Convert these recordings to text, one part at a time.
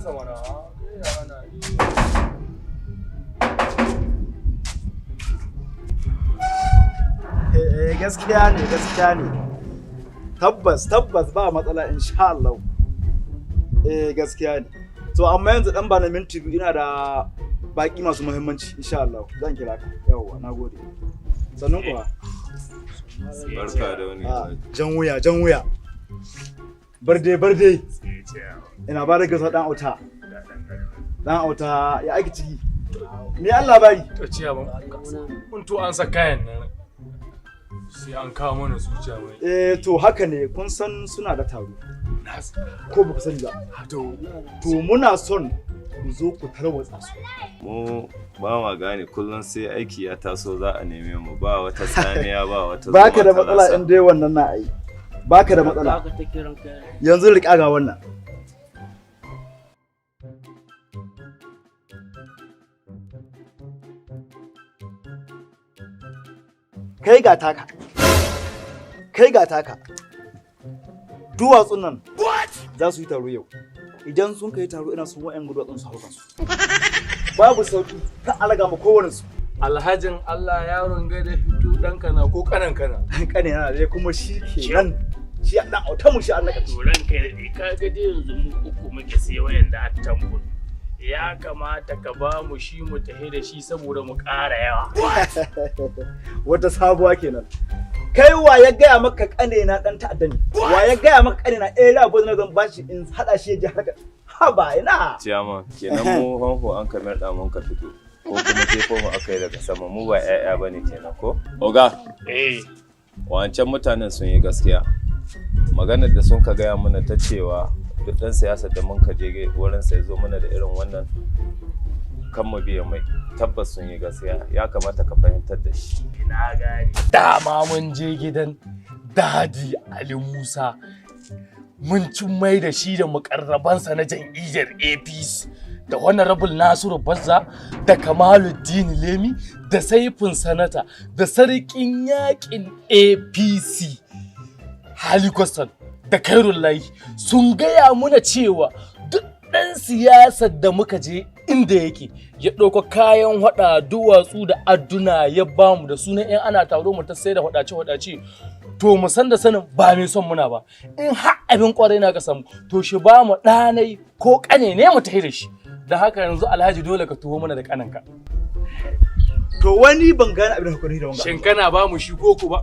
masa mana. Gaskiya ne. Tabbas ba matsala insha Allah. Gaskiya ne. To amma yanzu dan ba na minti biyu ina da baki masu muhimmanci insha Allah. Zan kira ka. Yawwa, nagode. Sannan kuwa. Barka da wani. Jan wuya. Barde. Ina ba da gasa dan auta. Dan auta ya aiki ciki. Me Allah bari? To ciya ba. Kun to an sa kayan nan. Sai an kawo mana zuciya mai. To haka ne kun san suna da taro. Ko ba ku sani ba. To muna son ku zo ku tarwatsa su. Mu ba ma gane kullum sai aiki ya taso za a neme mu ba wata saniya ba wata. Baka da matsala in dai wannan na ai. Baka da matsala. Yanzu riƙa ga wannan. Kai ga taka. Duwatsun nan za su yi taro yau. Idan sun kai taro ina son wa'yan duwatsun su hauka su. Babu sauki ta alaga ma kowane su. Alhajin Allah yaron ga da fito ɗanka na ko ƙananka na. Ƙane na dai kuma shi ke nan. Shi a ɗan auta mu shi an naka. Turan kai da ka ga dai yanzu mu uku muke sai wayanda a tambun. Ya kamata ka ba mu shi mu tafi da shi saboda mu ƙara yawa. Wata sabuwa kenan. Kai wa ya gaya maka ƙane na ɗan ta'adda ne? Wa ya gaya maka ƙane na rabu na zan bashi in haɗa shi ya ji harka? Ha ba ina. Ciyama kenan mu hanho an kamar da mun ka fito. Ko kuma jefo mu aka yi daga sama mu ba 'ya'ya bane kenan ko? Oga. Wancan mutanen sun yi gaskiya. Maganar da sun ka gaya mana ta cewa duk ɗan siyasar da mun ka je wurin sa ya zo mana da irin wannan kan mu biya mai tabbas sun yi gaskiya ya kamata ka fahimtar da shi. Ina gani. Dama mun je gidan Dadi Ali Musa mun cin mai da shi da mukarrabansa na jam'iyyar APC da Honorable Nasiru Bazza da Kamaluddin Lemi da Saifin Sanata da Sarkin Yaƙin APC Hali Kwastan da Kairullahi sun gaya muna cewa duk ɗan siyasar da muka je inda yake ya ɗauka kayan haɗa duwatsu da adduna ya bamu da sunan 'yan ana taro mu ta sai da haɗace to mu san da sanin ba mai son muna ba in har abin ƙwarai na ka samu to shi ba mu ɗanai ko ƙane ne mu tafi da shi da haka yanzu Alhaji dole ka tuho mana da ƙananka. To wani ban gane abin da hakuri da wanga. Shin kana ba mu shi ko ku ba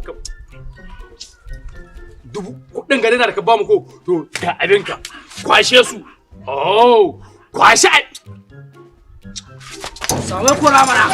dubu kuɗin gari na da ka ba mu ko to ga abinka kwashe su. Kwashe. Samai kura mana.